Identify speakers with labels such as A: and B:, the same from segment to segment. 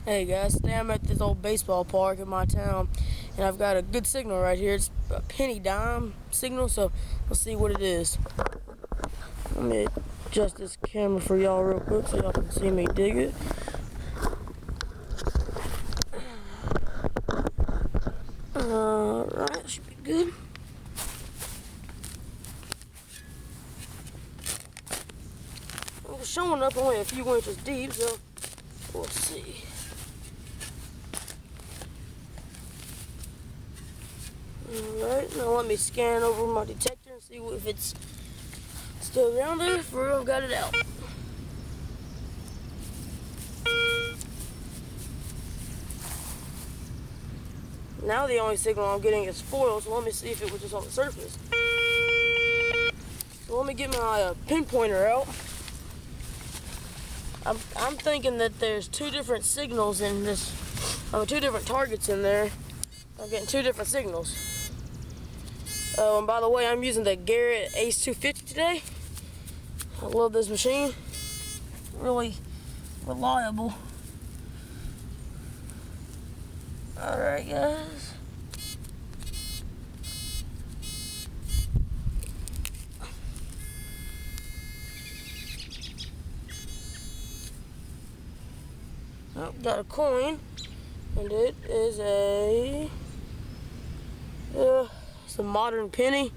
A: Hey guys, today I'm at this old baseball park in my town, and I've got a good signal right here. It's a penny dime signal, so let's see what it is. Let me adjust this camera for y'all real quick so y'all can see me dig it. Alright, should be good. It's showing up only a few inches deep, so we'll see. Alright, now let me scan over my detector and see if it's still around there before I've got it out. Now the only signal I'm getting is foil, so let me see if it was just on the surface. So let me get my pinpointer out. I'm thinking that there's two different signals in this, two different targets in there. I'm getting two different signals. And by the way, I'm using the Garrett Ace 250 today. I love this machine. Really reliable. Alright guys. I've got a coin, and it is it's a modern penny.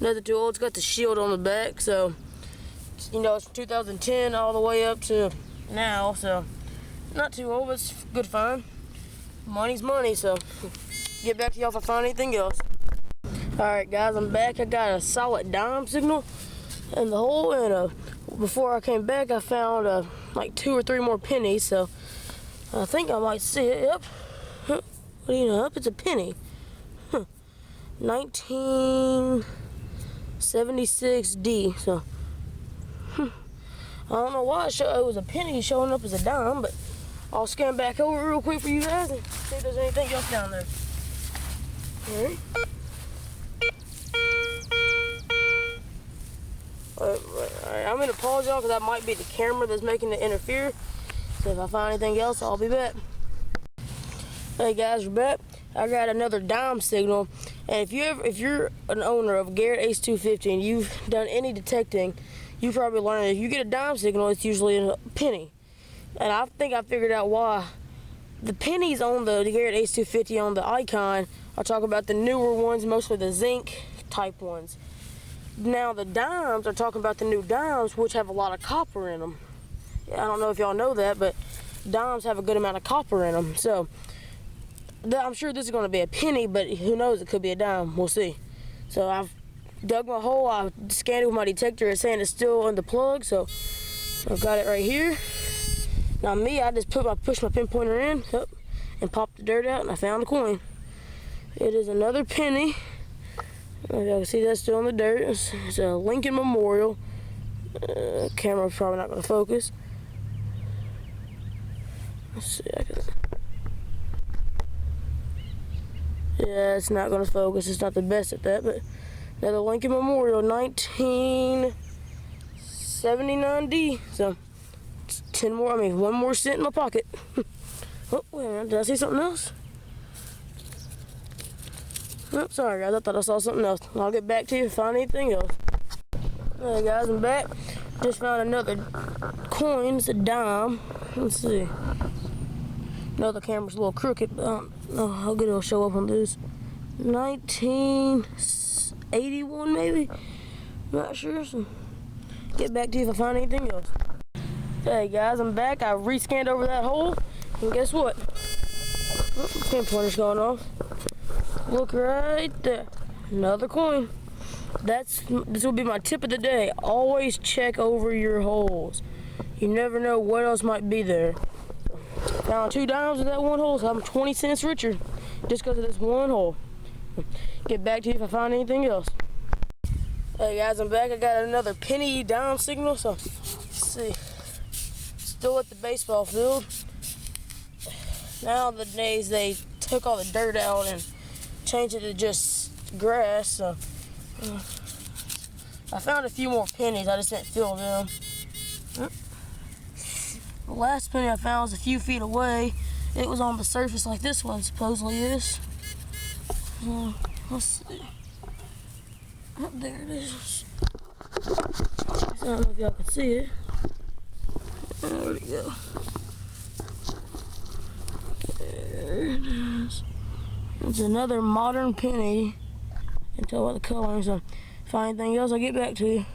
A: Nothing too old. It's got the shield on the back, so you know it's from 2010 all the way up to now, so not too old, but it's good find. Money's money, so get back to y'all if I find anything else. Alright guys, I'm back. I got a solid dime signal in the hole, and before I came back I found like 2 or 3 more pennies, so I think I might see it. Yep. What do you know? It's a penny. 1976D. So I don't know why it was a penny showing up as a dime, but I'll scan back over real quick for you guys and see if there's anything else down there. Alright. Alright, I'm gonna pause y'all because that might be the camera that's making it interfere. So if I find anything else, I'll be back. Hey guys, we're back. I got another dime signal, and if you're an owner of Garrett Ace 250 and you've done any detecting, you probably learned that if you get a dime signal, it's usually a penny. And I think I figured out why. The pennies on the Garrett Ace 250 on the icon are talking about the newer ones, mostly the zinc type ones. Now the dimes are talking about the new dimes, which have a lot of copper in them. I don't know if y'all know that, but dimes have a good amount of copper in them. So I'm sure this is going to be a penny, but who knows, it could be a dime. We'll see. So I've dug my hole. I scanned it with my detector. It's saying it's still in the plug, so I've got it right here. Now me, I just pushed my pinpointer in and popped the dirt out, and I found the coin. It is another penny. Y'all can see that's still in the dirt. It's a Lincoln Memorial. Camera's probably not going to focus. Let's see. Yeah, it's not going to focus. It's not the best at that, but another Lincoln Memorial, 1979D. So it's 10 more. One more cent in my pocket. Oh, wait a minute. Did I see something else? Oh, sorry guys. I thought I saw something else. I'll get back to you if I find anything else. Hey guys, I'm back. Just found another coin. It's a dime. Let's see. No, the camera's a little crooked, but I don't know how good it'll show up on this. 1981 maybe? Not sure. So get back to you if I find anything else. Hey guys, I'm back. I rescanned over that hole, and guess what? Oh, the pinpointer's going off. Look right there. Another coin. This will be my tip of the day. Always check over your holes. You never know what else might be there. Found 2 dimes in that one hole, so I'm 20 cents richer just because of this one hole. Get back to you if I find anything else. Hey guys, I'm back. I got another penny dime signal, so let's see. Still at the baseball field. Nowadays they took all the dirt out and changed it to just grass, so I found a few more pennies. I just didn't fill them. The last penny I found was a few feet away, it was on the surface like this one supposedly is. Let's see. Oh, there it is. I don't know if y'all can see it. There we go. There it is. It's another modern penny. You can tell by the colors. So if I anything else, I'll get back to you.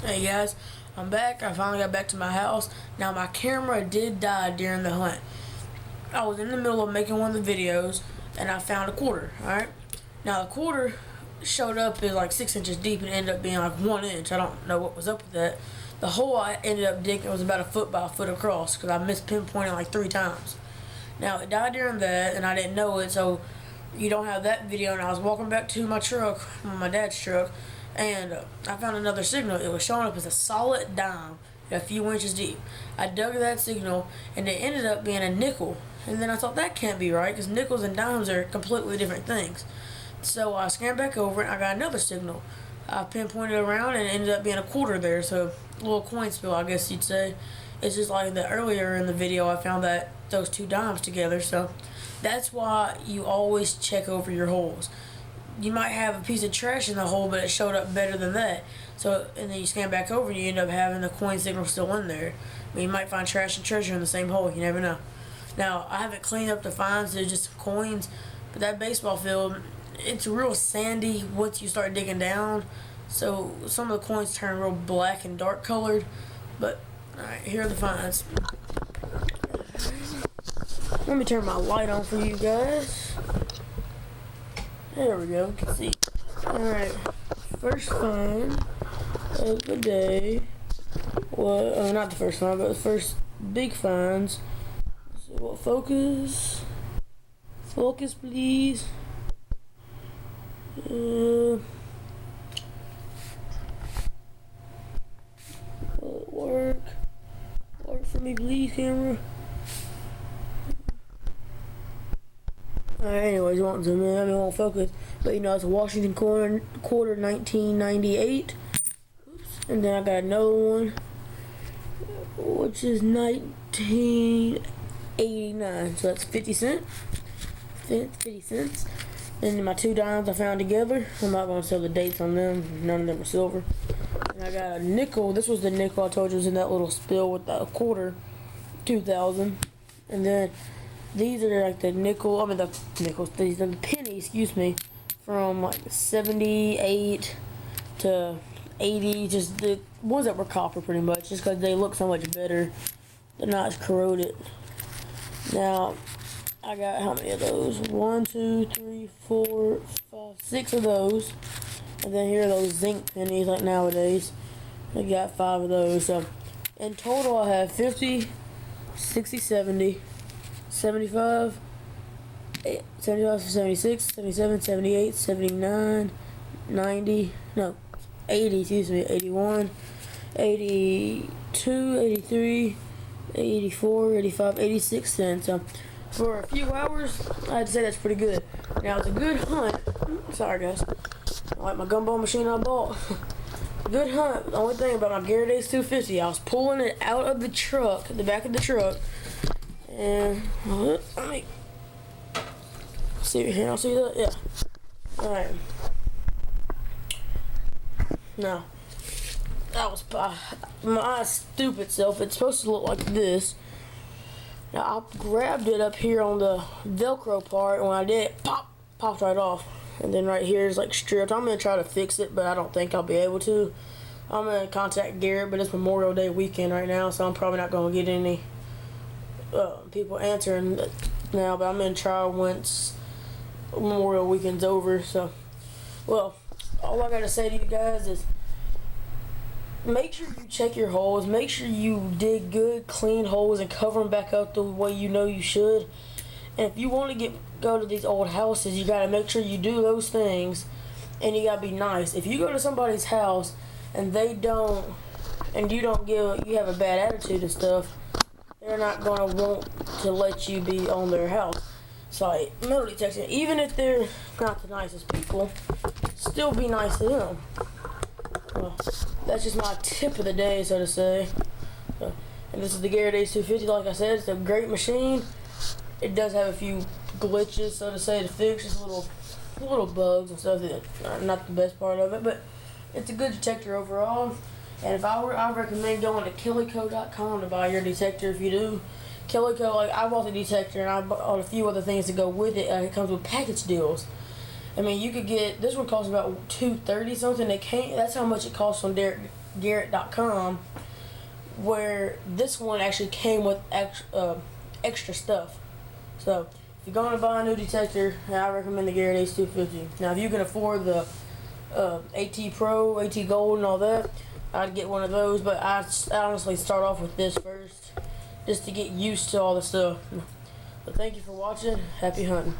A: Hey guys, I'm back. I finally got back to my house. Now my camera did die during the hunt. I was in the middle of making one of the videos and I found a quarter, alright? Now the quarter showed up as like 6 inches deep and ended up being like 1 inch. I don't know what was up with that. The hole I ended up digging was about 1 foot by 1 foot across because I missed pinpointing like 3 times. Now it died during that and I didn't know it, so you don't have that video. And I was walking back to my truck, my dad's truck, and I found another signal. It was showing up as a solid dime a few inches deep. I dug that signal and it ended up being a nickel. And then I thought that can't be right because nickels and dimes are completely different things. So I scanned back over and I got another signal. I pinpointed around and it ended up being a quarter there. So a little coin spill, I guess you'd say. It's just like that earlier in the video I found that those 2 dimes together. So that's why you always check over your holes. You might have a piece of trash in the hole, but it showed up better than that. So, and then you scan back over and you end up having the coin signal still in there. I mean, you might find trash and treasure in the same hole. You never know. Now, I haven't cleaned up the finds. They're just coins. But that baseball field, it's real sandy once you start digging down. So, some of the coins turn real black and dark colored. But, alright, here are the finds. Let me turn my light on for you guys. There we go, you can see. Alright, first find of the day. Well, not the first find, but the first big finds. Let's see what focus. Focus, please. Will it work? Work for me, please, camera. Alright, anyways, it won't zoom in, it won't focus. But you know, it's a Washington quarter 1998. Oops. And then I got another one, which is 1989. So that's 50 cents. 50 cents. And my 2 dimes I found together. I'm not going to sell the dates on them. None of them are silver. And I got a nickel. This was the nickel I told you was in that little spill with the quarter. 2000. And then these are like the nickel, I mean the nickels, these are the pennies, excuse me, from like 78 to 80, just the ones that were copper pretty much, just because they look so much better. They're not as corroded. Now, I got how many of those? 1, 2, 3, 4, 5, 6 of those. And then here are those zinc pennies like nowadays. I got 5 of those. So in total I have 50, 60, 70. 75, 76, 77, 78, 79, 90, no, 80, excuse me, 81, 82, 83, 84, 85, 86 cents. For a few hours, I'd say that's pretty good. Now, it's a good hunt. Sorry, guys. I like my gumball machine I bought. Good hunt. The only thing about my Garrett Ace 250, I was pulling it out of the truck, the back of the truck. And let me see here. I'll see that. Yeah. All right. Now, that was my stupid self. It's supposed to look like this. Now I grabbed it up here on the Velcro part, and when I did, popped right off. And then right here is like stripped. I'm gonna try to fix it, but I don't think I'll be able to. I'm gonna contact Garrett, but it's Memorial Day weekend right now, so I'm probably not gonna get any people answering now, but I'm gonna try once Memorial weekend's over. So, well, all I gotta say to you guys is make sure you check your holes, make sure you dig good clean holes and cover them back up the way you know you should. And if you want to go to these old houses, you gotta make sure you do those things, and you gotta be nice. If you go to somebody's house and they don't, and you have a bad attitude and stuff, they're not gonna want to let you be on their house. So mentally texting, even if they're not the nicest people, still be nice to them. Well, that's just my tip of the day, so to say. So, And this is the Garrett Ace 250. Like I said, it's a great machine. It does have a few glitches, so to say, to fix. Just little bugs and stuff that are not the best part of it, but it's a good detector overall. And if I were, I recommend going to kellyco.com to buy your detector. If you do, Kellyco, like I bought the detector and I bought a few other things to go with it. It comes with package deals. I mean, you could get, this one costs about $230 something. That's how much it costs on Garrett.com. Where this one actually came with extra stuff. So if you're going to buy a new detector, I recommend the Garrett Ace 250. Now, if you can afford the AT Pro, AT Gold, and all that, I'd get one of those. But I honestly start off with this first, just to get used to all the stuff. But thank you for watching. Happy hunting.